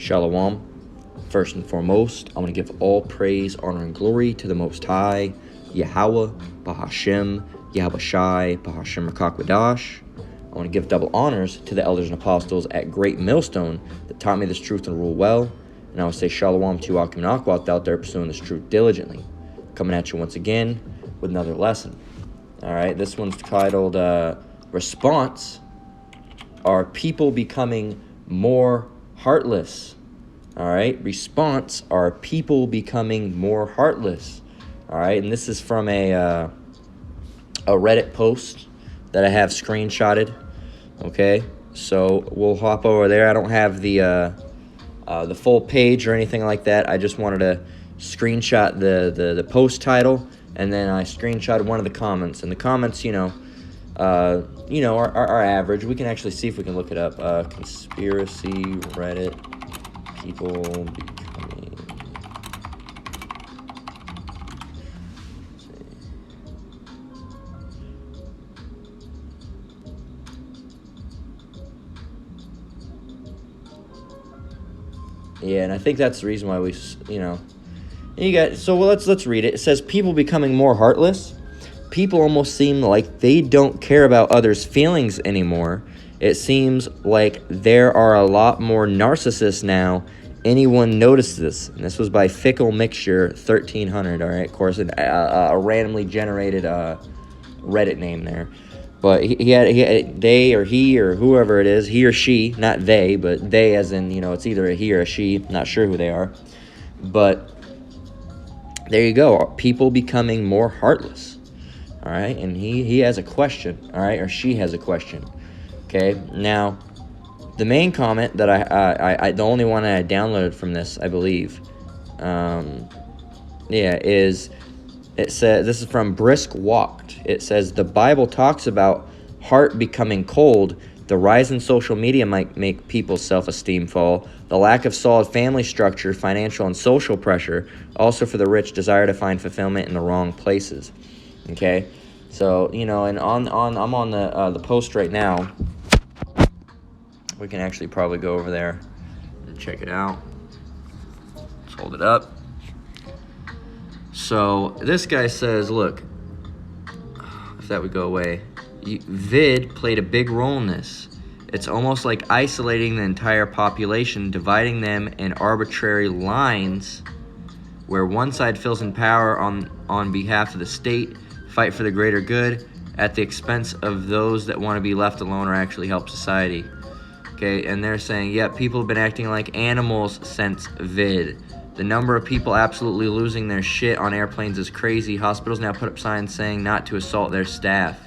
Shalom. First and foremost, I want to give all praise, honor, and glory to the Most High, Yahweh, Bahashem, Yahweh Shai, Bahashem Rakakwadash. I want to give double honors to the elders and apostles at Great Millstone that taught me this truth and rule well. And I will say shalom to Akim and Akwat out there pursuing this truth diligently. Coming at you once again with another lesson. All right, this one's titled Response. Are people becoming more heartless? All right, response. Are people becoming more heartless? All right, and this is from a Reddit post that I have screenshotted. Okay, so we'll hop over there. I don't have the full page or anything like that. I just wanted to screenshot the post title, and then I screenshotted one of the comments. And the comments, are average. We can actually see if we can look it up. Conspiracy Reddit people becoming. Yeah, and I think that's the reason why we, you got. So let's read it. It says people becoming more heartless. People almost seem like they don't care about others' feelings anymore. It seems like there are a lot more narcissists now. Anyone notice this? And this was by Fickle Mixture 1300. All right, of course, a randomly generated Reddit name there. But he had they or he or whoever it is, he or she, not they, but they as in, it's either a he or a she, not sure who they are. But there you go, people becoming more heartless. All right, and he has a question, all right, or she has a question. Okay, now, the main comment that I the only one I downloaded from this, I believe, is, it says, this is from Brisk Walked. It says, the Bible talks about heart becoming cold. The rise in social media might make people's self-esteem fall. The lack of solid family structure, financial and social pressure. Also for the rich, desire to find fulfillment in the wrong places. Okay? So, and I'm on the post right now. We can actually probably go over there and check it out. Let's hold it up. So this guy says, look, if that would go away, vid played a big role in this. It's almost like isolating the entire population, dividing them in arbitrary lines where one side feels in power on behalf of the state, fight for the greater good at the expense of those that want to be left alone or actually help society. Okay, and they're saying, yeah, people have been acting like animals since vid. The number of people absolutely losing their shit on airplanes is crazy. Hospitals now put up signs saying not to assault their staff.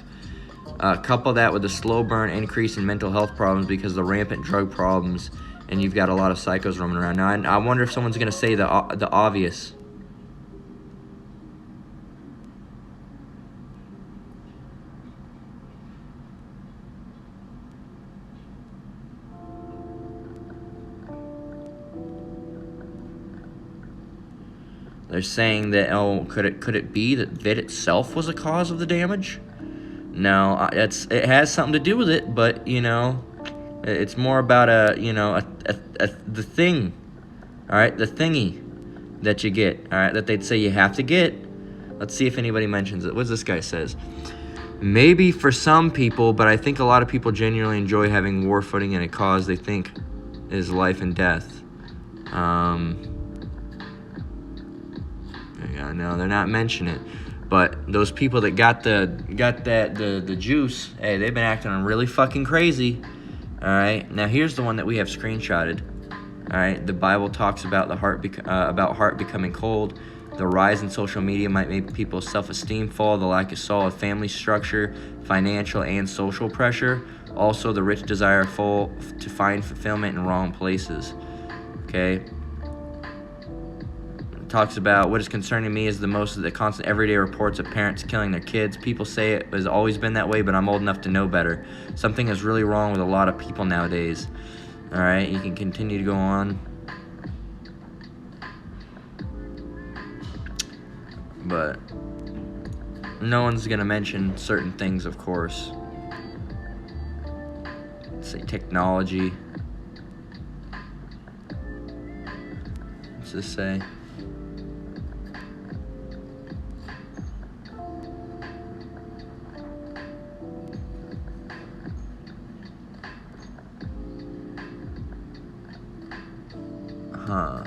Couple that with the slow burn increase in mental health problems because of the rampant drug problems, and you've got a lot of psychos roaming around. Now, I wonder if someone's going to say the obvious. They're saying that, could it be that vid itself was a cause of the damage? No, it has something to do with it, but it's more about the thing, all right, the thingy that you get, all right, that they'd say you have to get. Let's see if anybody mentions it. What does this guy says? Maybe for some people, but I think a lot of people genuinely enjoy having war footing in a cause they think is life and death. Yeah, no, they're not mentioning it. But those people that got the juice, hey, they've been acting really fucking crazy. All right. Now here's the one that we have screenshotted. All right. The Bible talks about heart becoming cold. The rise in social media might make people's self-esteem fall. The lack of solid family structure, financial and social pressure. Also, the rich desire to find fulfillment in wrong places. Okay. Talks about what is concerning me is the most of the constant everyday reports of parents killing their kids. People say it has always been that way, but I'm old enough to know better. Something is really wrong with a lot of people nowadays. All right, you can continue to go on. But no one's going to mention certain things, of course. Let's say technology. this say? Huh.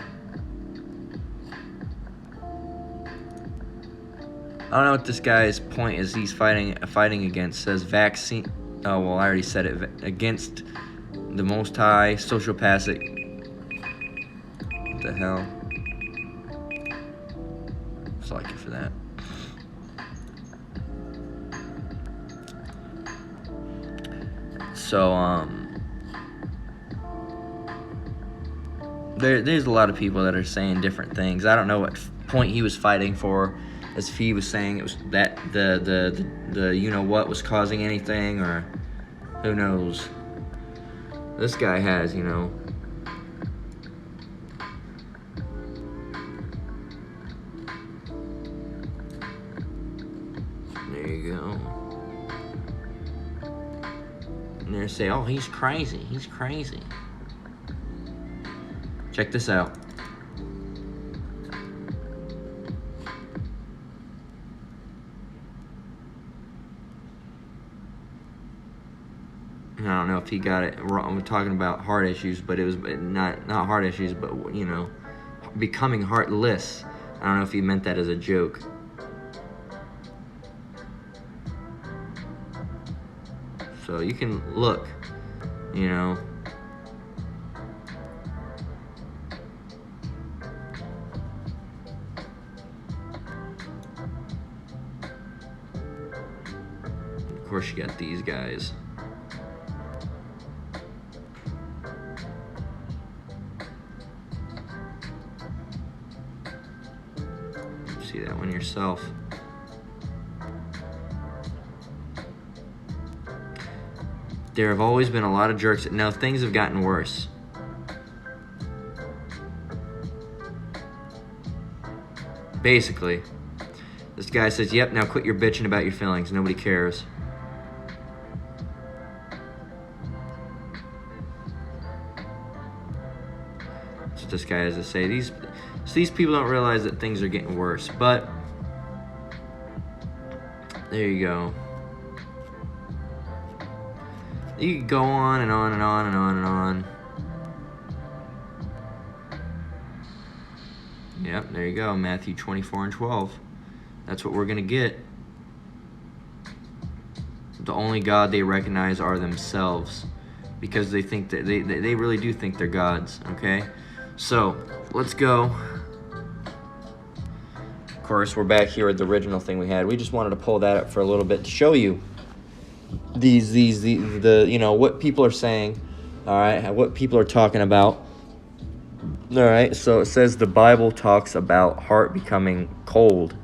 I don't know what this guy's point is. He's fighting against. Says vaccine. Oh well, I already said it. Against the Most High, sociopathic. What the hell? Just like it for that. So there's a lot of people that are saying different things. I don't know what point he was fighting for. As if he was saying it was that the you know what was causing anything, or who knows. This guy has, you know. There you go. And they say, oh, he's crazy. He's crazy. Check this out. I don't know if he got it wrong. I'm talking about heart issues, but it was not heart issues, but, you know, becoming heartless. I don't know if he meant that as a joke. So you can look, you know. Of course, you got these guys. See that one yourself. There have always been a lot of jerks. No, things have gotten worse. Basically, this guy says, yep, now quit your bitching about your feelings. Nobody cares. That's what this guy has to say. These people don't realize that things are getting worse. But there you go. You can go on and on and on and on and on. Yep, there you go. Matthew 24:12. That's what we're going to get. The only God they recognize are themselves, because they think that they really do think they're gods, okay? So, let's go. Of course, we're back here at the original thing we had. We just wanted to pull that up for a little bit to show you the you know, what people are saying, all right, what people are talking about. All right, so it says the Bible talks about heart becoming cold,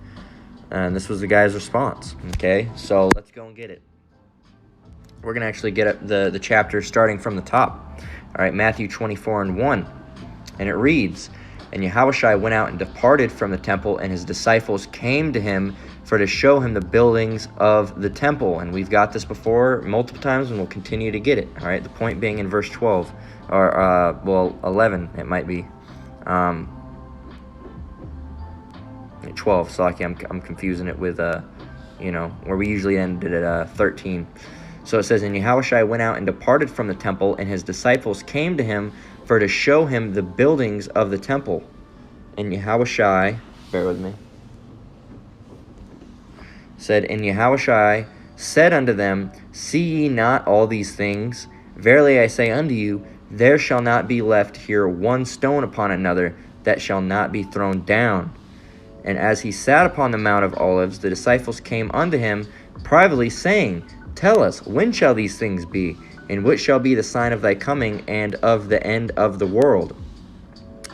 and this was the guy's response. Okay, so let's go and get it. We're gonna actually get the chapter starting from the top. All right, Matthew 24:1, and it reads, "And Yahushua went out and departed from the temple, and his disciples came to him for to show him the buildings of the temple." And we've got this before multiple times, and we'll continue to get it. All right, the point being in verse 12, or well, 11 it might be. 12. So like I'm confusing it with you know, where we usually ended at 13. So it says, "And Yahushua went out and departed from the temple, and his disciples came to him for to show him the buildings of the temple. And Yahushua, bear with me, said, and Yahushua said unto them, See ye not all these things? Verily I say unto you, there shall not be left here one stone upon another that shall not be thrown down. And as he sat upon the Mount of Olives, the disciples came unto him privately, saying, Tell us, when shall these things be? And what shall be the sign of thy coming and of the end of the world?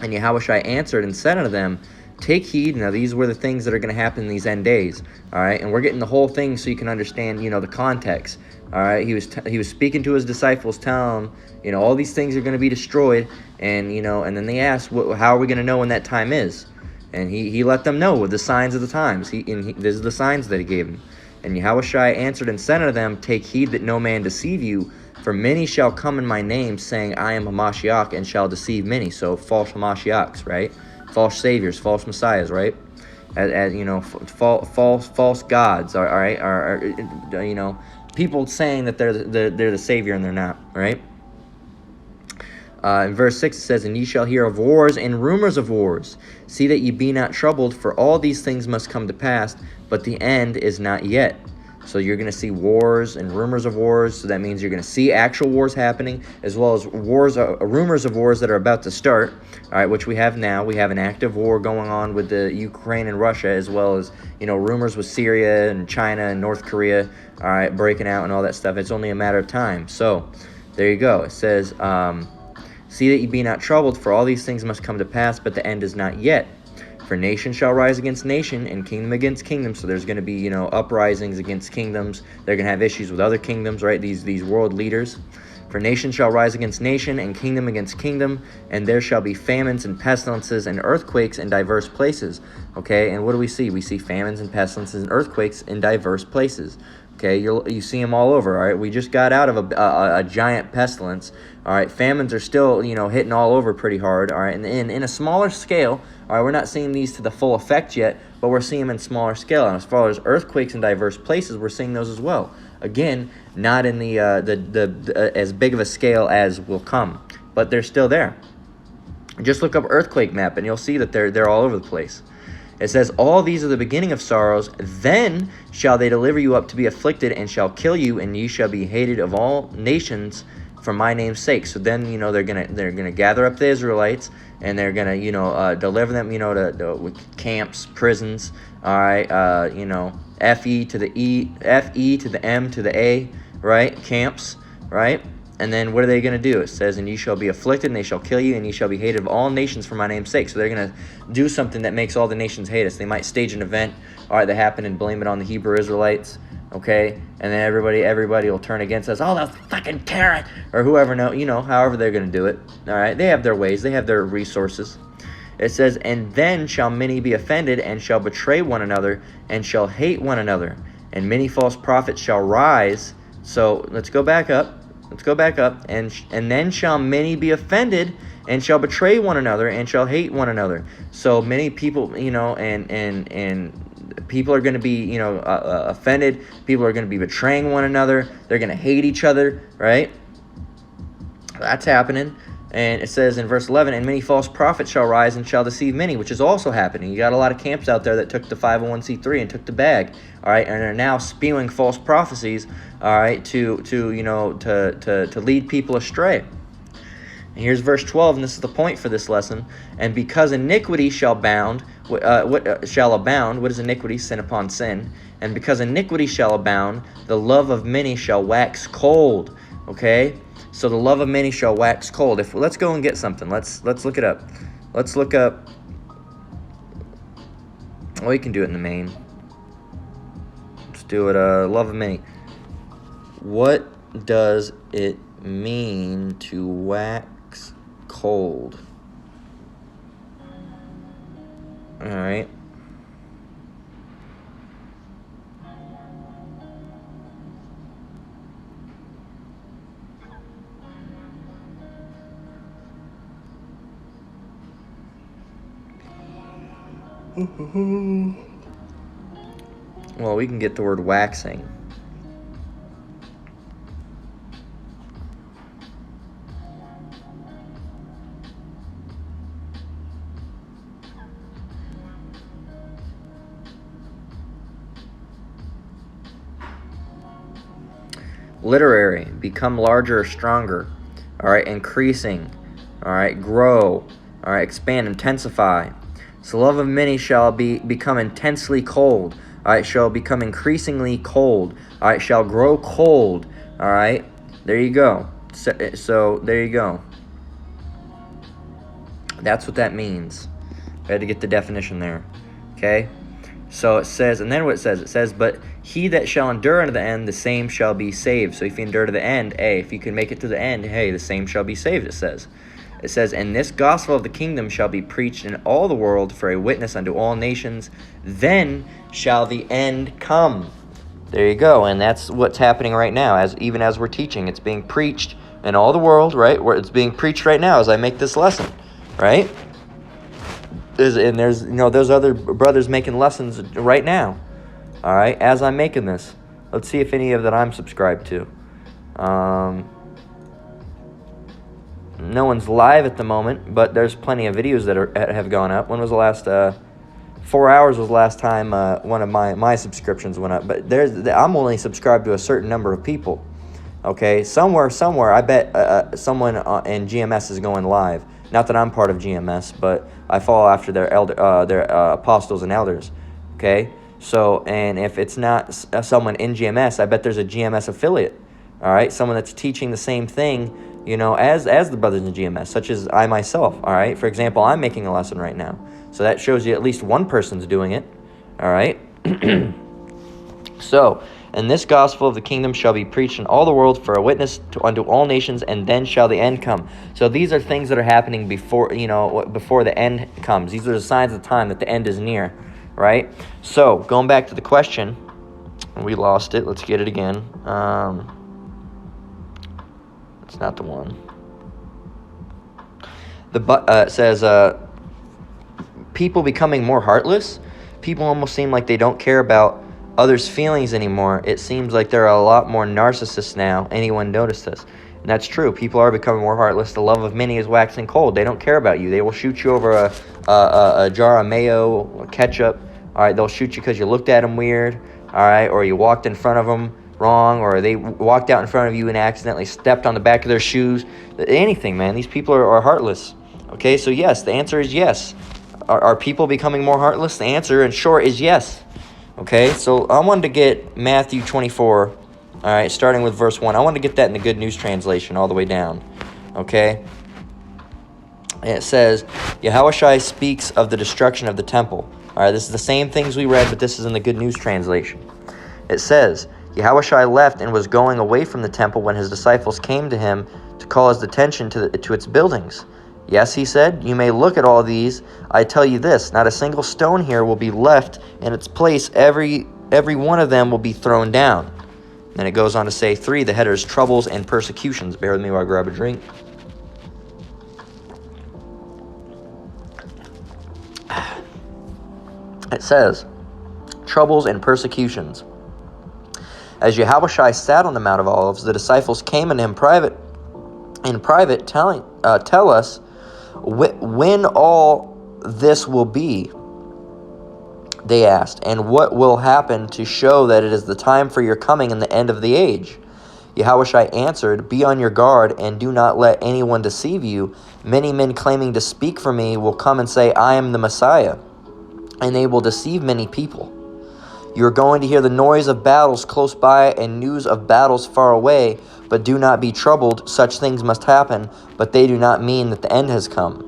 And Yahushua answered and said unto them, Take heed." Now these were the things that are going to happen in these end days. All right, and we're getting the whole thing so you can understand, you know, the context. All right, he was speaking to his disciples, telling them, you know, all these things are going to be destroyed, and you know, and then they asked, how are we going to know when that time is? And he let them know with the signs of the times. These are the signs that he gave them. And Yahushua answered and said unto them, Take heed that no man deceive you, for many shall come in my name, saying, I am a Mashiach, and shall deceive many. So false Mashiachs, right? false saviors, false messiahs, right? As you know, false gods, all right, are you know, people saying that they're the savior and they're not, right? In verse 6 it says, "And ye shall hear of wars and rumors of wars. See that ye be not troubled, for all these things must come to pass, but the end is not yet." So you're going to see wars and rumors of wars. So that means you're going to see actual wars happening, as well as wars, rumors of wars that are about to start. All right, which we have now. We have an active war going on with the Ukraine and Russia, as well as, you know, rumors with Syria and China and North Korea. All right, breaking out and all that stuff. It's only a matter of time. So there you go. It says, "See that ye be not troubled, for all these things must come to pass, but the end is not yet. For nation shall rise against nation, and kingdom against kingdom." So there's going to be, you know, uprisings against kingdoms. They're going to have issues with other kingdoms, right? These world leaders. "For nation shall rise against nation, and kingdom against kingdom, and there shall be famines and pestilences and earthquakes in diverse places." Okay, and what do we see? We see famines and pestilences and earthquakes in diverse places. Okay, you see them all over. All right, we just got out of a giant pestilence. All right, famines are still, you know, hitting all over pretty hard. All right, and in a smaller scale. All right, we're not seeing these to the full effect yet, but we're seeing them in smaller scale. And as far as earthquakes in diverse places, we're seeing those as well. Again, not in the as big of a scale as will come, but they're still there. Just look up earthquake map, and you'll see that they're all over the place. It says, "All these are the beginning of sorrows. Then shall they deliver you up to be afflicted, and shall kill you, and ye shall be hated of all nations for my name's sake." So then, you know, they're gonna gather up the Israelites, and they're gonna, you know, deliver them, you know, to camps, prisons. All right, you know, Fe to the E, Fe to the M to the A, right? Camps, right? And then what are they going to do? It says, "And ye shall be afflicted, and they shall kill you, and ye shall be hated of all nations for my name's sake." So they're going to do something that makes all the nations hate us. They might stage an event, all right, that happened, and blame it on the Hebrew Israelites, okay? And then everybody will turn against us. "Oh, they'll fucking tear it," or whoever, you know, however they're going to do it, all right? They have their ways. They have their resources. It says, "And then shall many be offended, and shall betray one another, and shall hate one another. And many false prophets shall rise." So let's go back up. Let's go back up. "And then shall many be offended, and shall betray one another, and shall hate one another." So many people, you know, and people are going to be, you know, offended. People are going to be betraying one another. They're going to hate each other, right? That's happening. And it says in verse 11, "And many false prophets shall rise and shall deceive many," which is also happening. You got a lot of camps out there that took the 501c3 and took the bag, all right, and are now spewing false prophecies, all right, to you know, to lead people astray. And here's verse 12, and this is the point for this lesson. "And because iniquity shall abound," shall abound? What is iniquity? Sin upon sin. "And because iniquity shall abound, the love of many shall wax cold." Okay. So the love of many shall wax cold. Let's go and get something. Let's look it up. Let's look up. Well, you can do it in the main. Let's do it. Love of many. What does it mean to wax cold? All right. Well, we can get the word waxing. Literary, become larger or stronger. All right, increasing. All right, grow. All right, expand, intensify. So love of many shall become intensely cold. All right, shall become increasingly cold. All right, shall grow cold. All right, there you go. So there you go. That's what that means. I had to get the definition there. Okay, so it says, and then what it says, "But he that shall endure unto the end, the same shall be saved." So if you endure to the end, hey, if you can make it to the end, hey, the same shall be saved, it says. It says, "And this gospel of the kingdom shall be preached in all the world for a witness unto all nations. Then shall the end come." There you go. And that's what's happening right now. Even as we're teaching, it's being preached in all the world, right? Where it's being preached right now as I make this lesson, right? There's those other brothers making lessons right now. All right, as I'm making this, let's see if any of that I'm subscribed to. No one's live at the moment, but there's plenty of videos that have gone up. When was the last? 4 hours was the last time one of my subscriptions went up. But I'm only subscribed to a certain number of people. Okay, somewhere, I bet someone in GMS is going live. Not that I'm part of GMS, but I follow after their apostles and elders. Okay, so and if it's not someone in GMS, I bet there's a GMS affiliate. All right, someone that's teaching the same thing, as the brothers in GMS, such as I myself. All right, for example, I'm making a lesson right now, so that shows you at least one person's doing it. All right. So, and this gospel of the kingdom shall be preached in all the world for a witness unto all nations, and then shall the end come. So these are things that are happening before the end comes. These are the signs of the time that the end is near, right? So, going back to the question, we lost it. Let's get it again. It's not the one. It says, people becoming more heartless. People almost seem like they don't care about others' feelings anymore. It seems like there are a lot more narcissists now. Anyone notice this? And that's true. People are becoming more heartless. The love of many is waxing cold. They don't care about you. They will shoot you over a jar of mayo or ketchup. All right, they'll shoot you because you looked at them weird. All right, or you walked in front of them wrong, or they walked out in front of you and accidentally stepped on the back of their shoes. Anything, man. These people are heartless. Okay, so yes, the answer is yes. Are people becoming more heartless? The answer, in short, is yes. Okay, so I wanted to get Matthew 24, all right, starting with verse 1. I wanted to get that in the Good News Translation all the way down, okay? And it says, Yahushua speaks of the destruction of the temple. All right, this is the same things we read, but this is in the Good News Translation. It says, Yahushua left and was going away from the temple when his disciples came to him to call his attention to its buildings. Yes, he said, you may look at all these. I tell you this, not a single stone here will be left in its place. Every one of them will be thrown down. Then it goes on to say, 3, the header is troubles and persecutions. Bear with me while I grab a drink. It says, troubles and persecutions. As Yahushua sat on the Mount of Olives, the disciples came unto him in private, tell us when all this will be, they asked, and what will happen to show that it is the time for your coming and the end of the age? Yahushua answered, be on your guard and do not let anyone deceive you. Many men claiming to speak for me will come and say, I am the Messiah, and they will deceive many people. You are going to hear the noise of battles close by and news of battles far away, but do not be troubled. Such things must happen, but they do not mean that the end has come.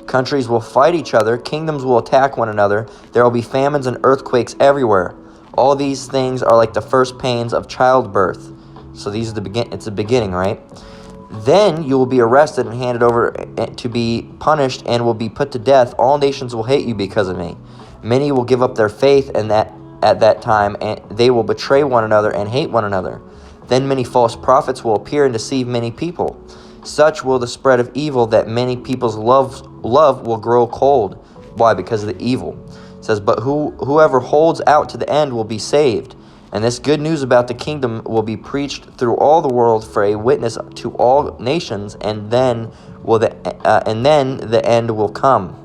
Countries will fight each other. Kingdoms will attack one another. There will be famines and earthquakes everywhere. All these things are like the first pains of childbirth. So these are it's the beginning, right? Then you will be arrested and handed over to be punished and will be put to death. All nations will hate you because of me. Many will give up their faith at that time, and they will betray one another and hate one another. Then many false prophets will appear and deceive many people. Such will the spread of evil that many people's love will grow cold. Why? Because of the evil. It says, but whoever holds out to the end will be saved. And this good news about the kingdom will be preached through all the world for a witness to all nations, and then the end will come.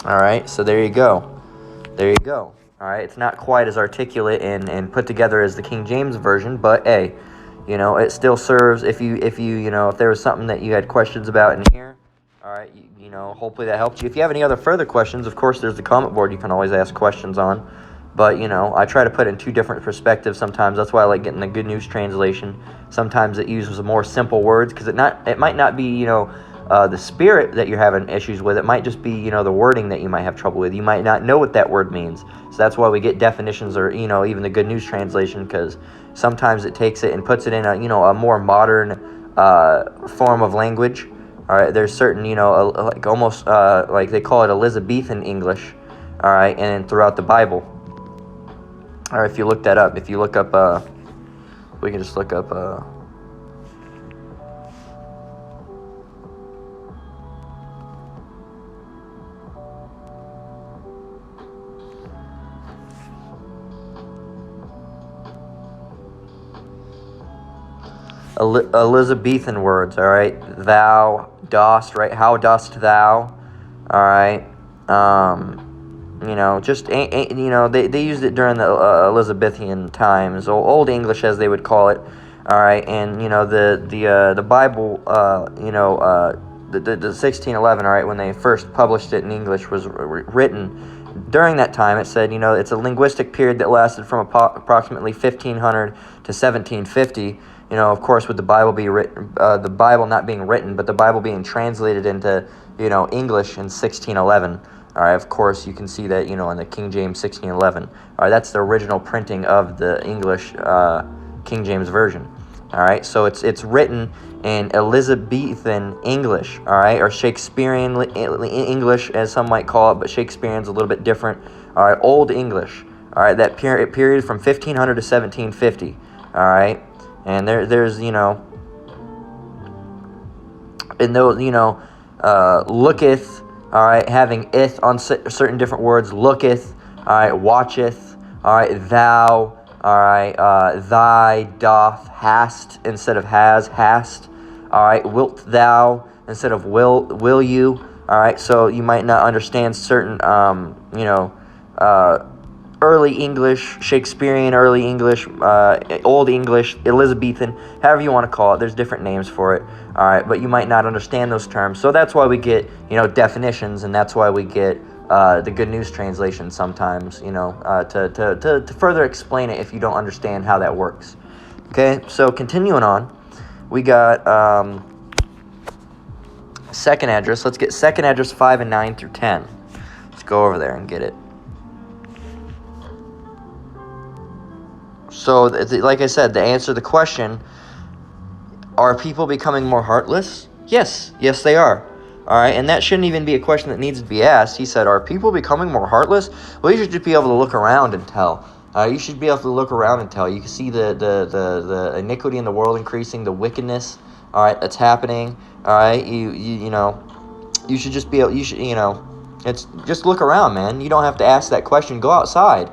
All right, so there you go. There you go. All right, it's not quite as articulate and put together as the King James Version, but hey, it still serves if there was something that you had questions about in here. All right, hopefully that helped you. If you have any other further questions, of course, there's the comment board you can always ask questions on. But, I try to put it in 2 different perspectives sometimes. That's why I like getting the Good News Translation. Sometimes it uses more simple words because it might not be, the spirit that you're having issues with. It might just be, the wording that you might have trouble with. You might not know what that word means. So that's why we get definitions or, even the Good News Translation, because sometimes it takes it and puts it in a more modern form of language. All right, there's certain, like almost like they call it Elizabethan English, all right, and throughout the Bible. All right, if you look that up, if you look up, we can just look up, Elizabethan words, all right? Thou, dost, right? How dost thou, all right? They used it during the Elizabethan times, Old English as they would call it, all right? And, the Bible, the 1611, all right, when they first published it in English, was written during that time. It said, it's a linguistic period that lasted from approximately 1500 to 1750. Of course, with the Bible the Bible not being written, but the Bible being translated into, English in 1611. All right, of course, you can see that, in the King James 1611. All right, that's the original printing of the English King James Version. All right, so it's written in Elizabethan English, all right, or Shakespearean English, as some might call it, but Shakespearean's a little bit different. All right, Old English, all right, that period from 1500 to 1750, all right, and there's, looketh, all right, having ith on certain different words, looketh, all right, watcheth, all right, thou, all right, thy, doth, hast instead of hast, all right, wilt thou instead of will you, all right, so you might not understand certain, early English, Shakespearean, early English, Old English, Elizabethan, however you want to call it. There's different names for it, all right, but you might not understand those terms, so that's why we get, definitions, and that's why we get the Good News Translation sometimes, to further explain it if you don't understand how that works. Okay, so continuing on, we got second address. Let's get second address 5 and 9 through 10. Let's go over there and get it. So, like I said, to answer the question, are people becoming more heartless? Yes, they are. All right, and that shouldn't even be a question that needs to be asked. He said, are people becoming more heartless? Well, you should just be able to look around and tell. You should be able to look around and tell. You can see the iniquity in the world increasing, the wickedness, all right, that's happening. All right, you should just be able, it's just look around, man. You don't have to ask that question. Go outside,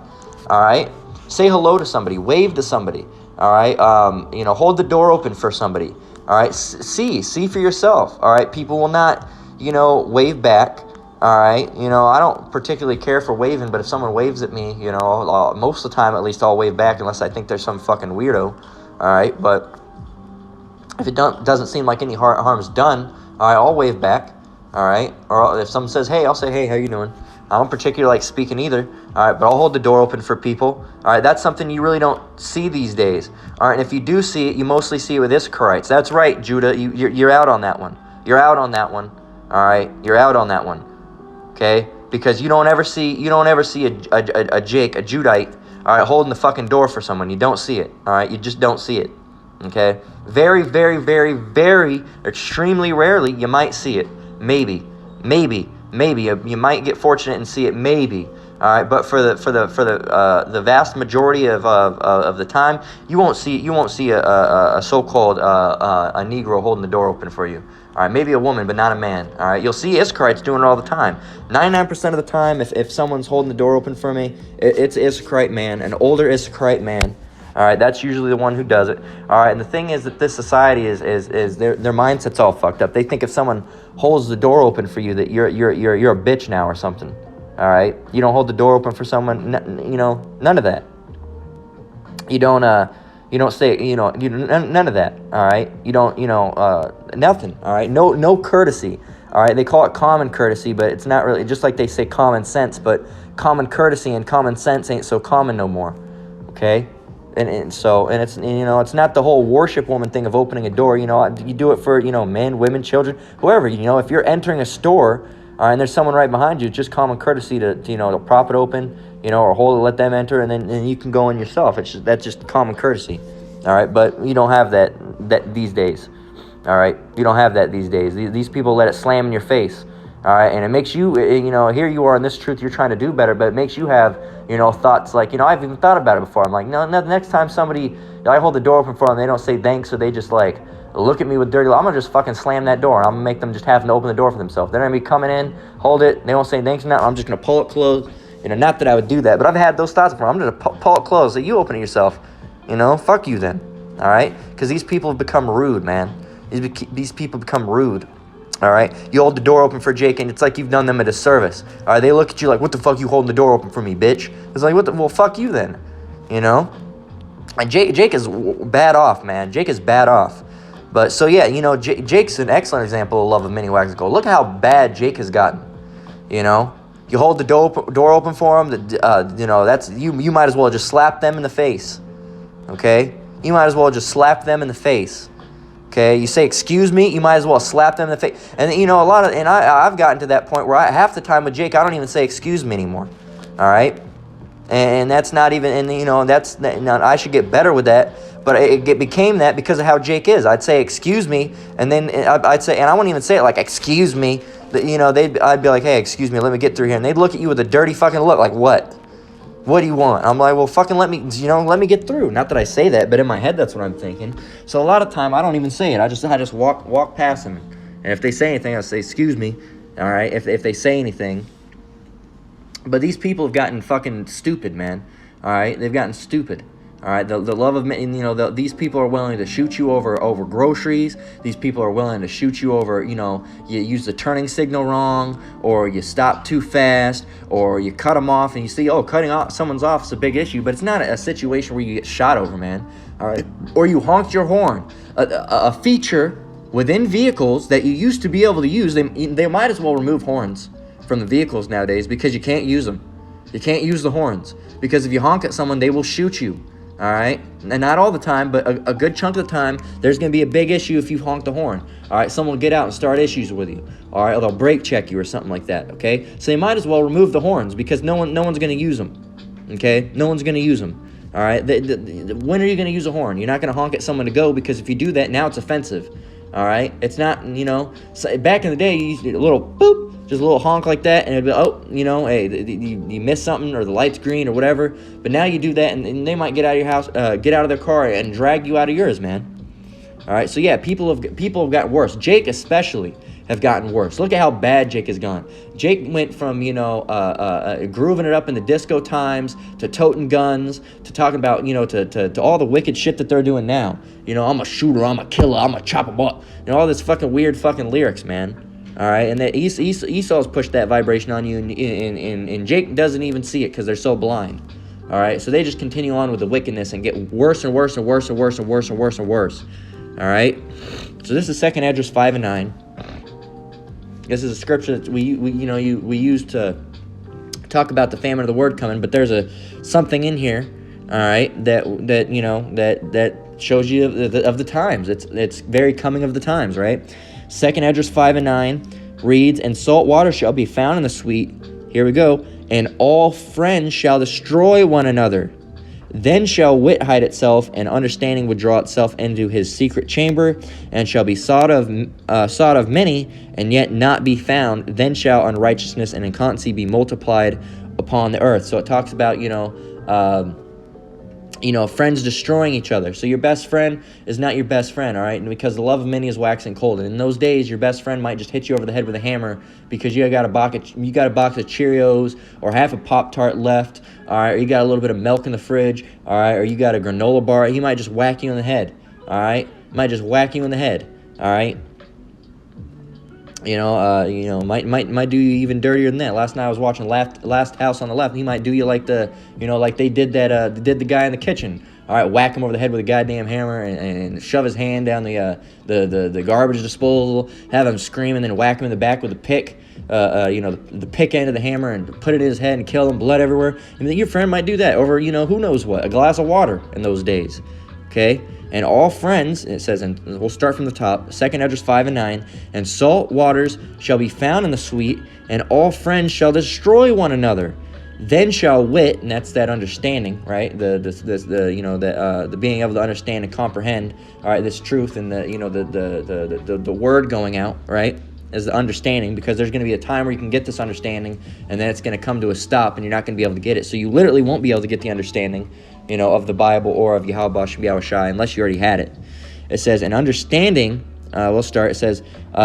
all right? Say hello to somebody, wave to somebody, all right? Hold the door open for somebody, all right? See for yourself, all right? People will not, wave back, all right? I don't particularly care for waving, but if someone waves at me, most of the time at least I'll wave back unless I think there's some fucking weirdo, all right? But if it doesn't seem like any harm's done, all right, I'll wave back, all right? Or if someone says, hey, I'll say, hey, how you doing? I don't particularly like speaking either, all right, but I'll hold the door open for people, all right? That's something you really don't see these days, all right? And if you do see it, you mostly see it with Issacharites. That's right, Judah, you're out on that one. You're out on that one, all right? You're out on that one, okay? Because you don't ever see a Jake, a Judite, all right, holding the fucking door for someone. You don't see it, all right? You just don't see it, okay? Very, very, very, very, extremely rarely you might see it. Maybe. You might get fortunate and see it, maybe. All right, but for the vast majority of the time, you won't see a so-called a Negro holding the door open for you. All right, maybe a woman, but not a man. All right, you'll see Issacharites doing it all the time. 99% of the time, if someone's holding the door open for me, it's an Issacharite man, an older Issacharite man. All right, that's usually the one who does it. All right, and the thing is that this society is their mindset's all fucked up. They think if someone holds the door open for you that you're a bitch now or something. All right, you don't hold the door open for someone. None of that. You don't say none of that. All right, you don't nothing. All right, no courtesy. All right, they call it common courtesy, but it's not really, just like they say common sense, but common courtesy and common sense ain't so common no more. Okay. And it's it's not the whole worship woman thing of opening a door. You do it for men, women, children, whoever. If you're entering a store, and there's someone right behind you, it's just common courtesy to prop it open, or hold it, let them enter, and then you can go in yourself. That's just common courtesy. All right, but you don't have that these days. All right, you don't have that these days. These people let it slam in your face. All right, and it makes you, here you are in this truth, you're trying to do better, but it makes you have, thoughts like, I've even thought about it before. I'm like, no, the next time somebody, I hold the door open for them, they don't say thanks, or they just like, look at me with dirty, I'm going to just fucking slam that door. I'm going to make them just having to open the door for themselves. They're going to be coming in, hold it, they won't say thanks or not, I'm just going to pull it closed. Not that I would do that, but I've had those thoughts before. I'm going to pull it closed, so you open it yourself. Fuck you then. all right? Because these people have become rude, man. These people become rude, all right? You hold the door open for Jake, and it's like you've done them a disservice, all right? They look at you like, what the fuck you holding the door open for me, bitch? It's like, well, fuck you then, you know? And Jake is bad off, man. Jake is bad off. But, so, yeah, you know, Jake's an excellent example of love of many wax gold. Look at how bad Jake has gotten, you know? You hold the door open for him, you know, that's, you might as well just slap them in the face, okay? You might as well just slap them in the face, okay? You say, excuse me, you might as well slap them in the face. And, you know, I've gotten to that point where half the time with Jake, I don't even say excuse me anymore, all right? And that's not even, and, you know, I should get better with that. But it became that because of how Jake is. I'd say, excuse me, and then I'd say, and I wouldn't even say it like, excuse me. You know, I'd be like, hey, excuse me, let me get through here. And they'd look at you with a dirty fucking look, like, what? What do you want? I'm like, well, fucking let me get through. Not that I say that, but in my head, that's what I'm thinking. So a lot of time, I don't even say it. I just walk past them. And if they say anything, I say, excuse me, all right, if they say anything. But these people have gotten fucking stupid, man, all right? They've gotten stupid. All right, the love of men, you know, these people are willing to shoot you over groceries. These people are willing to shoot you over, you know, you use the turning signal wrong, or you stop too fast, or you cut them off, and you see, oh, cutting off someone's off is a big issue, but it's not a situation where you get shot over, man. All right, or you honked your horn. A feature within vehicles that you used to be able to use, they might as well remove horns from the vehicles nowadays because you can't use them. You can't use the horns because if you honk at someone, they will shoot you. All right, and not all the time, but a good chunk of the time, there's going to be a big issue if you honk the horn. All right, someone will get out and start issues with you. All right, or they'll brake check you or something like that. Okay, so they might as well remove the horns because no one's going to use them. Okay, no one's going to use them. All right, when are you going to use a horn? You're not going to honk at someone to go because if you do that, now it's offensive. All right, it's not, you know, so back in the day, you used to do a little boop. Just a little honk like that, and it'd be, oh, you know, hey, you missed something, or the light's green, or whatever. But now you do that, and they might get out of your house, get out of their car, and drag you out of yours, man. All right, so yeah, people have gotten worse. Jake especially have gotten worse. Look at how bad Jake has gone. Jake went from, you know, grooving it up in the disco times to toting guns to talking about, you know, to all the wicked shit that they're doing now. You know, I'm a shooter, I'm a killer, I'm a chopper butt. You know, all this fucking weird fucking lyrics, man. All right, and that Esau's pushed that vibration on you, and Jake doesn't even see it because they're so blind. All right, so they just continue on with the wickedness and get worse and worse and worse and worse and worse and worse and worse. All right, so this is 2nd Esdras 5 and 9. This is a scripture that we use to talk about the famine of the word coming, but there's something in here, all right, that you know that shows you of the times. It's very coming of the times, right? 2nd Esdras 5 and 9 reads, and salt water shall be found in the sweet. Here we go. And all friends shall destroy one another. Then shall wit hide itself, and understanding withdraw itself into his secret chamber, and shall be sought of many, and yet not be found. Then shall unrighteousness and inconstancy be multiplied upon the earth. So it talks about, friends destroying each other. So your best friend is not your best friend, all right? And because the love of many is waxing cold. And in those days, your best friend might just hit you over the head with a hammer because you got a box of Cheerios or half a Pop-Tart left, all right? Or you got a little bit of milk in the fridge, all right? Or you got a granola bar. He might just whack you in the head, all right? Might just whack you in the head, all right? Might do you even dirtier than that. Last night I was watching Last House on the Left. He might do you like like they did that. Did the guy in the kitchen. All right, whack him over the head with a goddamn hammer and shove his hand down the garbage disposal. Have him scream and then whack him in the back with a pick. The pick end of the hammer and put it in his head and kill him, blood everywhere. I mean, your friend might do that over who knows what, a glass of water in those days. Okay. And all friends, it says, and we'll start from the top, 2nd Esdras 5 and 9, and salt waters shall be found in the sweet, and all friends shall destroy one another. Then shall wit, and that's that understanding, right? The being able to understand and comprehend, all right, this truth and the word going out, right? As the understanding, because there's going to be a time where you can get this understanding, and then it's going to come to a stop, and you're not going to be able to get it. So you literally won't be able to get the understanding, of the Bible or of Yahweh Shai, unless you already had it. It says, and understanding, we'll start, it says,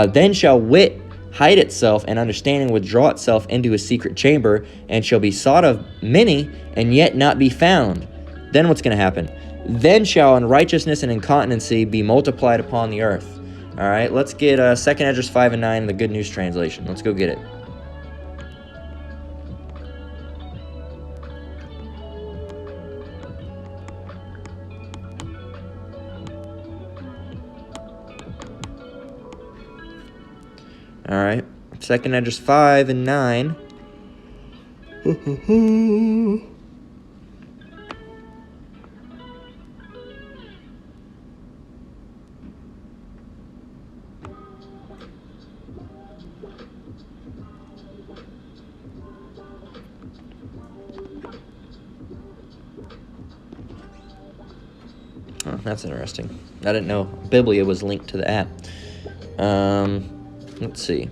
then shall wit hide itself, and understanding withdraw itself into a secret chamber, and shall be sought of many, and yet not be found. Then what's going to happen? Then shall unrighteousness and incontinency be multiplied upon the earth. All right, let's get 2 Esdras 5 and 9 in the Good News Translation. Let's go get it. All right, 2 Esdras 5 and 9. Oh, that's interesting. I didn't know Biblia was linked to the app. Let's see.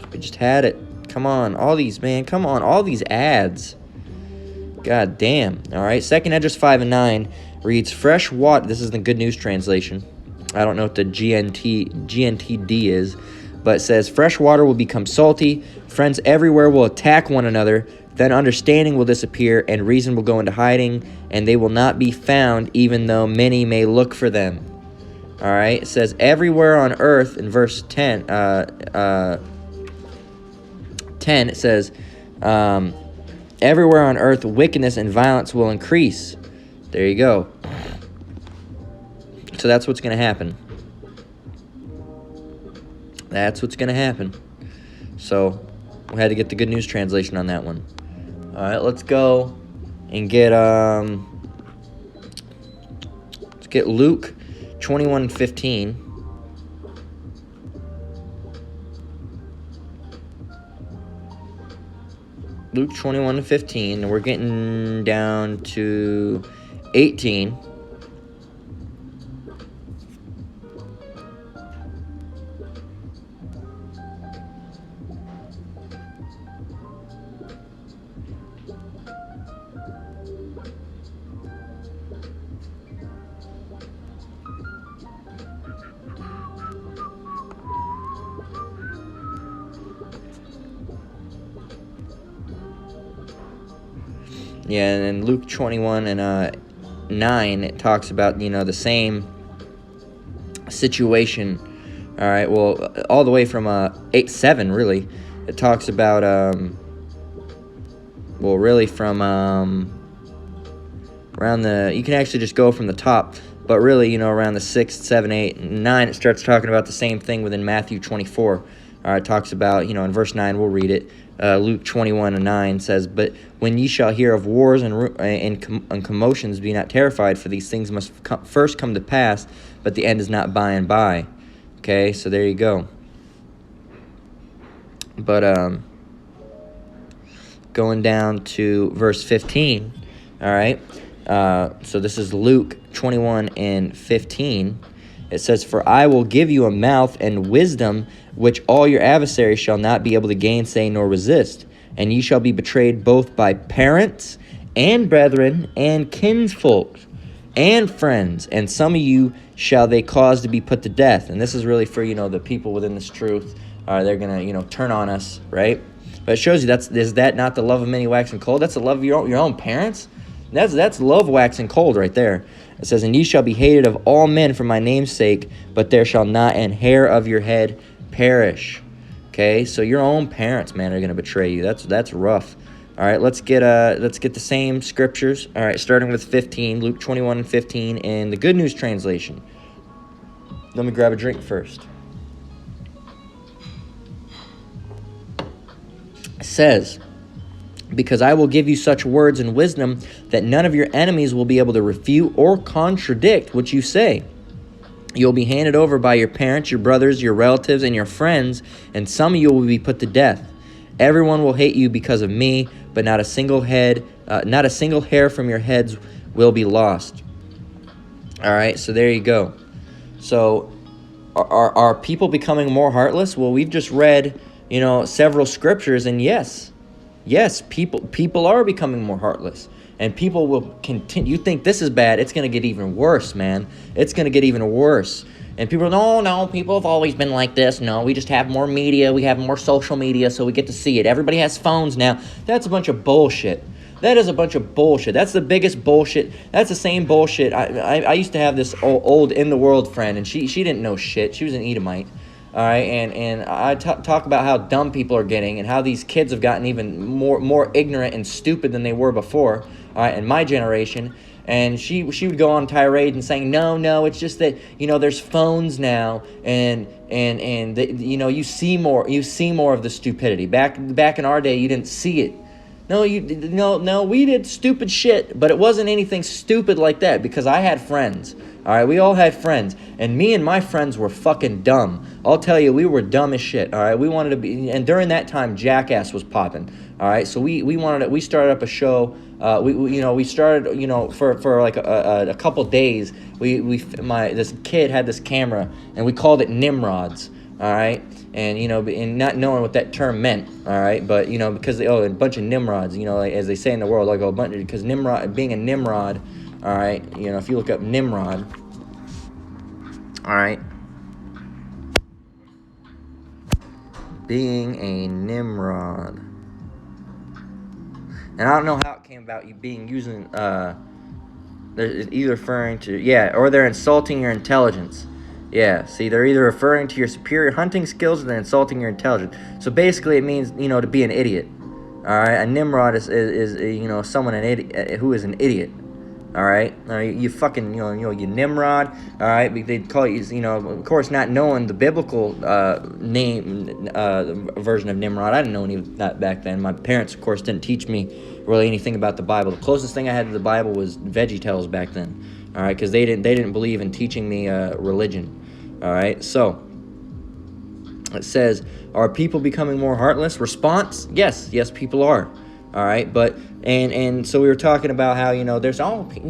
We just had it. Come on, all these, man. Come on, all these ads. God damn. All right, 2 Esdras 5 and 9 reads, fresh water. This is the Good News Translation. I don't know what the GNTD is, but it says, fresh water will become salty. Friends everywhere will attack one another. Then understanding will disappear, and reason will go into hiding, and they will not be found, even though many may look for them. All right, it says, everywhere on earth, in verse 10, 10, it says, everywhere on earth, wickedness and violence will increase. There you go. So that's what's going to happen. That's what's going to happen. So we had to get the Good News Translation on that one. All right, let's go and get let's get Luke 21 and 15. Luke 21 and 15, and we're getting down to 18. Yeah, and in Luke 21 and 9, it talks about, the same situation. All right, well, all the way from 8:7, really. It talks about, really from around the, you can actually just go from the top, but really, around the 6th, 7, 8, 9, it starts talking about the same thing within Matthew 24. All right, it talks about, in verse 9, we'll read it. Luke 21 and 9 says, but when ye shall hear of wars and commotions, be not terrified, for these things must first come to pass, but the end is not by and by. Okay, so there you go. But going down to verse 15, all right, so this is Luke 21 and 15. It says, for I will give you a mouth and wisdom, which all your adversaries shall not be able to gainsay nor resist. And ye shall be betrayed both by parents and brethren and kinsfolk and friends. And some of you shall they cause to be put to death. And this is really for, the people within this truth. They're going to, turn on us, right? But it shows you, is that not the love of many waxing cold? That's the love of your own parents? That's love waxing cold right there. It says, and ye shall be hated of all men for my name's sake, but there shall not an hair of your head perish. Okay, so your own parents, man, are going to betray you. That's rough. All right, let's get the same scriptures. All right, starting with 15, Luke 21 and 15 in the Good News Translation. Let me grab a drink first. It says, because I will give you such words and wisdom that none of your enemies will be able to refute or contradict what you say. You'll be handed over by your parents, your brothers, your relatives, and your friends, and some of you will be put to death. Everyone will hate you because of me, but not a single hair from your heads will be lost. All right, so there you go. So are people becoming more heartless? Well, we've just read, several scriptures, and yes, yes, people are becoming more heartless, and people will continue. You think this is bad? It's gonna get even worse, man. It's gonna get even worse. And people are, no, people have always been like this. No, we just have more media. We have more social media, so we get to see it. Everybody has phones now. That's a bunch of bullshit. That is a bunch of bullshit. That's the biggest bullshit. That's the same bullshit. I used to have this old in the world friend, and she didn't know shit. She was an Edomite. All right, and I talk about how dumb people are getting and how these kids have gotten even more ignorant and stupid than they were before. All right, in my generation. And she would go on tirade and saying, no, it's just that, there's phones now, and you see more of the stupidity. Back in our day, you didn't see it. No, we did stupid shit, but it wasn't anything stupid like that, because I had friends. All right, we all had friends, and me and my friends were fucking dumb. I'll tell you, we were dumb as shit. All right, we wanted to be, and during that time, Jackass was popping. All right, so we started up a show. We started, for like a couple days. This kid had this camera, and we called it Nimrods. All right, and not knowing what that term meant. All right, but because a bunch of Nimrods, like, as they say in the world, like a bunch, because Nimrod, being a Nimrod. All right, if you look up Nimrod, all right, being a Nimrod, and I don't know how it came about you using, they're either referring to, or they're insulting your intelligence. Yeah, see, they're either referring to your superior hunting skills or they're insulting your intelligence. So basically it means, to be an idiot. All right, a Nimrod is someone who is an idiot. All right, you fucking, you Nimrod. All right, they'd call you, of course, not knowing the biblical name version of Nimrod. I didn't know any of that back then. My parents, of course, didn't teach me really anything about the Bible. The closest thing I had to the Bible was VeggieTales back then. All right, because they didn't believe in teaching me religion. All right, so it says, are people becoming more heartless? Response: yes, people are. All right, but and so we were talking about how there's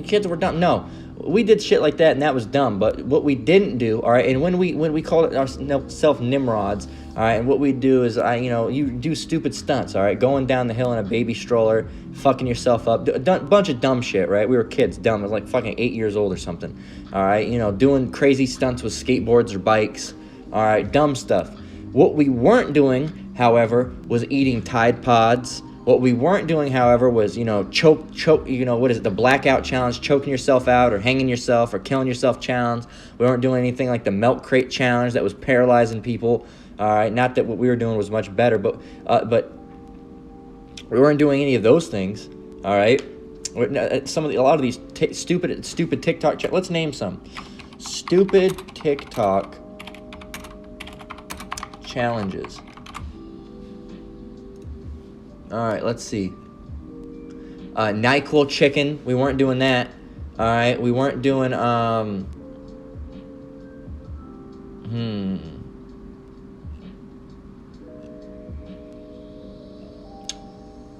kids were dumb. No, we did shit like that, and that was dumb. But what we didn't do, all right, and when we call it ourselves Nimrods, all right, and what we do is you do stupid stunts, all right, going down the hill in a baby stroller, fucking yourself up, a bunch of dumb shit, right? We were kids, dumb. I was like fucking 8 years old or something, all right, doing crazy stunts with skateboards or bikes, all right, dumb stuff. What we weren't doing, however, was eating Tide Pods. What we weren't doing, however, was, choke, what is it, the blackout challenge, choking yourself out or hanging yourself or killing yourself challenge. We weren't doing anything like the milk crate challenge that was paralyzing people. All right, not that what we were doing was much better, but we weren't doing any of those things. All right, a lot of these stupid TikTok. Let's name some stupid TikTok challenges. All right, let's see. NyQuil chicken. We weren't doing that. All right, we weren't doing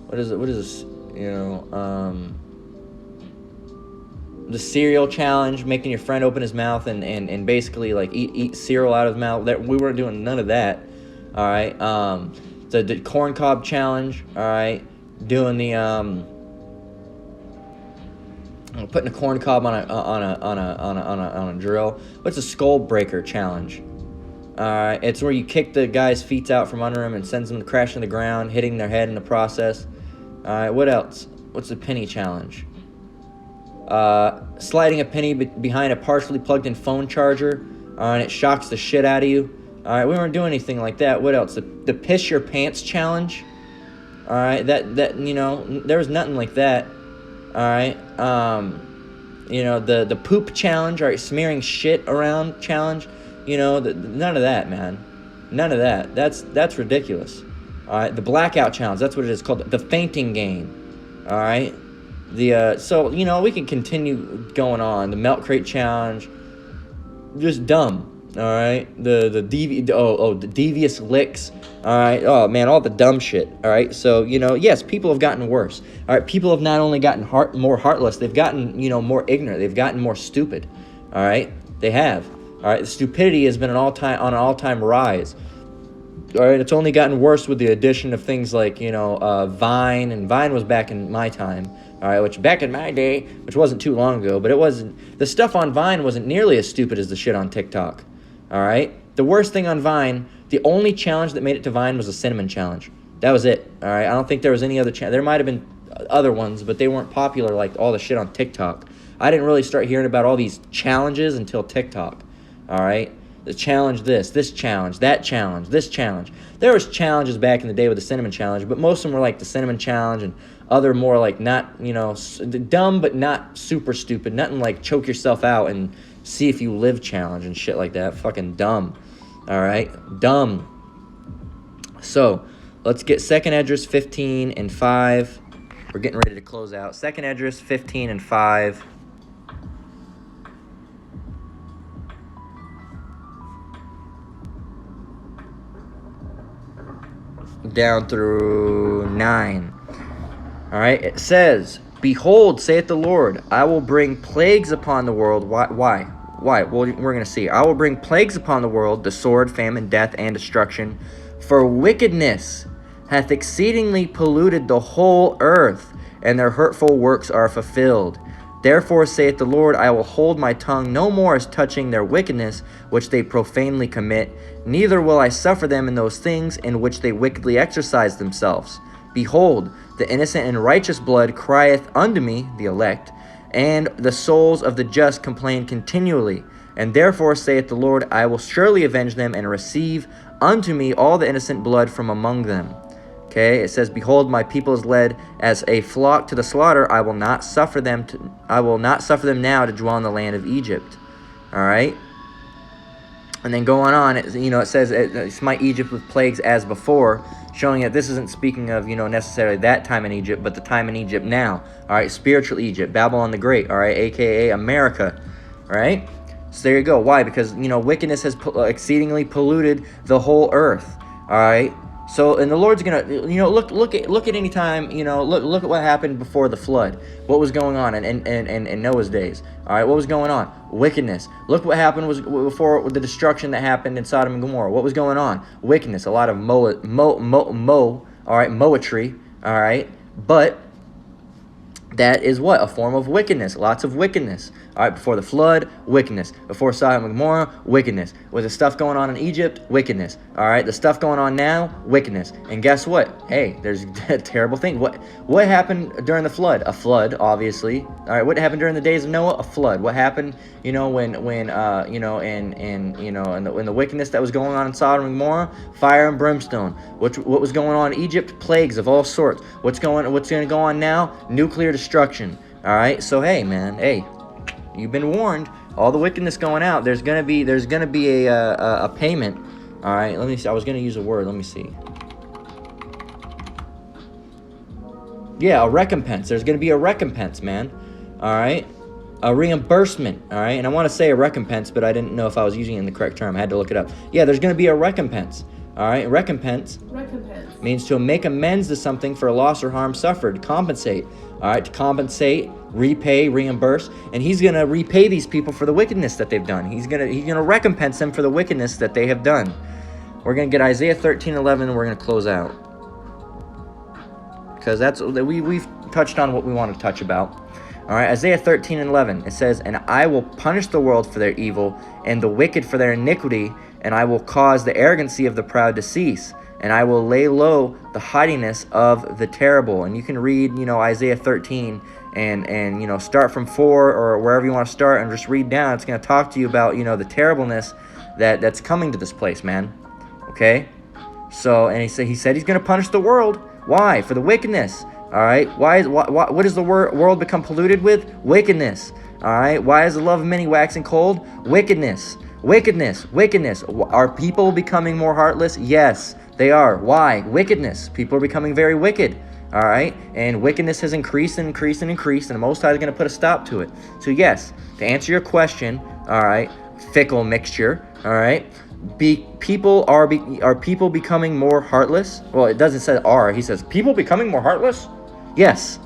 What is this? The cereal challenge, making your friend open his mouth and basically like eat cereal out of his mouth. We weren't doing none of that. All right. The corn cob challenge. All right. Doing the putting a corn cob on a drill. What's a skull breaker challenge? All right. It's where you kick the guy's feet out from under him and sends them crashing to the ground, hitting their head in the process. All right. What else? What's the penny challenge? Sliding a penny behind a partially plugged-in phone charger, and it shocks the shit out of you. All right, we weren't doing anything like that. What else? The piss your pants challenge. All right, that there was nothing like that. All right, the poop challenge. All right, smearing shit around challenge. None of that, man. None of that. That's ridiculous. All right, the blackout challenge. That's what it is called. The fainting game. All right. So we can continue going on. The milk crate challenge, just dumb. All right, the devious licks. All right, oh man, all the dumb shit. All right, so yes, people have gotten worse. All right, people have not only gotten more heartless, they've gotten more ignorant. They've gotten more stupid. All right, they have. All right, the stupidity has been on an all-time rise. All right, it's only gotten worse with the addition of things like, Vine, and Vine was back in my time, all right, which back in my day, which wasn't too long ago, but the stuff on Vine wasn't nearly as stupid as the shit on TikTok, all right? The worst thing on Vine, the only challenge that made it to Vine was the cinnamon challenge. That was it, all right? I don't think there was any other challenge. There might have been other ones, but they weren't popular like all the shit on TikTok. I didn't really start hearing about all these challenges until TikTok, all right? The challenge this challenge, that challenge, this challenge. There was challenges back in the day with the cinnamon challenge, but most of them were like the cinnamon challenge and other more like not, dumb but not super stupid. Nothing like choke yourself out and see if you live challenge and shit like that. Fucking dumb. All right? Dumb. So, let's get second address 15 and 5. We're getting ready to close out. Second address 15 and 5. Down through 9. All right, it says, "Behold, saith the Lord, I will bring plagues upon the world." Why? Well, we're going to see. "I will bring plagues upon the world, the sword, famine, death, and destruction. For wickedness hath exceedingly polluted the whole earth, and their hurtful works are fulfilled. Therefore saith the Lord, I will hold my tongue no more as touching their wickedness, which they profanely commit, neither will I suffer them in those things in which they wickedly exercise themselves. Behold, the innocent and righteous blood crieth unto me," the elect, "and the souls of the just complain continually. And therefore saith the Lord, I will surely avenge them, and receive unto me all the innocent blood from among them." Okay, it says, "Behold, my people is led as a flock to the slaughter. I will not suffer them now to dwell in the land of Egypt." All right. And then going on, it says, "Smite Egypt with plagues as before," showing that this isn't speaking of, necessarily that time in Egypt, but the time in Egypt now. All right, spiritual Egypt, Babylon the Great, all right, a.k.a. America, all right? So there you go. Why? Because, wickedness has exceedingly polluted the whole earth, all right? So, and the Lord's gonna, look at any time, look at what happened before the flood. What was going on in Noah's days? All right, what was going on? Wickedness. Look what happened was before the destruction that happened in Sodom and Gomorrah. What was going on? Wickedness. A lot of moetry. All right, but that is what? A form of wickedness. Lots of wickedness. All right, before the flood, wickedness. Before Sodom and Gomorrah, wickedness. With the stuff going on in Egypt, wickedness. All right, the stuff going on now, wickedness. And guess what? Hey, there's a terrible thing. What happened during the flood? A flood, obviously. All right, what happened during the days of Noah? A flood. What happened, when the wickedness that was going on in Sodom and Gomorrah? Fire and brimstone. What was going on in Egypt? Plagues of all sorts. What's going to go on now? Nuclear destruction. All right, so hey, man, hey. You've been warned. All the wickedness going out. There's gonna be a payment. All right. Let me see. I was gonna use a word. Let me see. Yeah, a recompense. There's gonna be a recompense, man. All right. A reimbursement. All right. And I want to say a recompense, but I didn't know if I was using it in the correct term. I had to look it up. Yeah, there's gonna be a recompense. All right. Recompense means to make amends to something for a loss or harm suffered. Compensate. All right. To compensate. Repay, reimburse, and he's gonna repay these people for the wickedness that they've done. He's gonna recompense them for the wickedness that they have done. We're gonna get Isaiah 13:11, and we're gonna close out because we've touched on what we want to touch about. All right, Isaiah 13:11. It says, "And I will punish the world for their evil, and the wicked for their iniquity, and I will cause the arrogancy of the proud to cease, and I will lay low the haughtiness of the terrible." And you can read, Isaiah 13. And start from 4 or wherever you want to start and just read down. It's going to talk to you about, the terribleness that's coming to this place, man. Okay? So, and he said he's going to punish the world. Why? For the wickedness. All right? What does the world become polluted with? Wickedness. All right? Why is the love of many waxing cold? Wickedness. Are people becoming more heartless? Yes, they are. Why? Wickedness. People are becoming very wicked. All right, and wickedness has increased, and the Most High is going to put a stop to it. So yes, to answer your question, all right, fickle mixture, all right, are people becoming more heartless? Well, it doesn't say are. He says people becoming more heartless. Yes,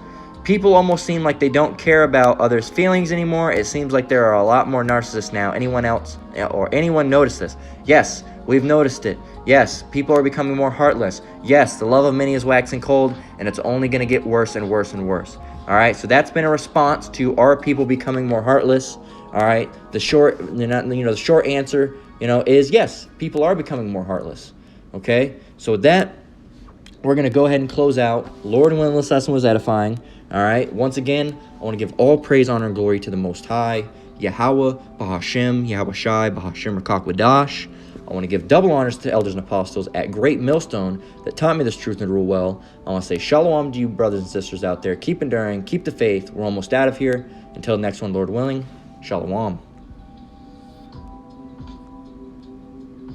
people almost seem like they don't care about others' feelings anymore. It seems like there are a lot more narcissists now. Anyone else or anyone notice this? Yes, We've noticed it. Yes, people are becoming more heartless. Yes, the love of many is waxing cold, and it's only going to get worse and worse and worse. All right, so that's been a response to our people becoming more heartless. All right, the short answer, is yes, people are becoming more heartless. Okay, so with that, we're going to go ahead and close out. Lord willing, this lesson was edifying. All right, once again, I want to give all praise, honor, and glory to the Most High, Yahweh, Bahashem, Yahweh Shai, Bahashem, Rakakwadash. I want to give double honors to elders and apostles at Great Millstone that taught me this truth and rule well. I want to say shalom to you brothers and sisters out there. Keep enduring, keep the faith. We're almost out of here. Until the next one, Lord willing, shalom.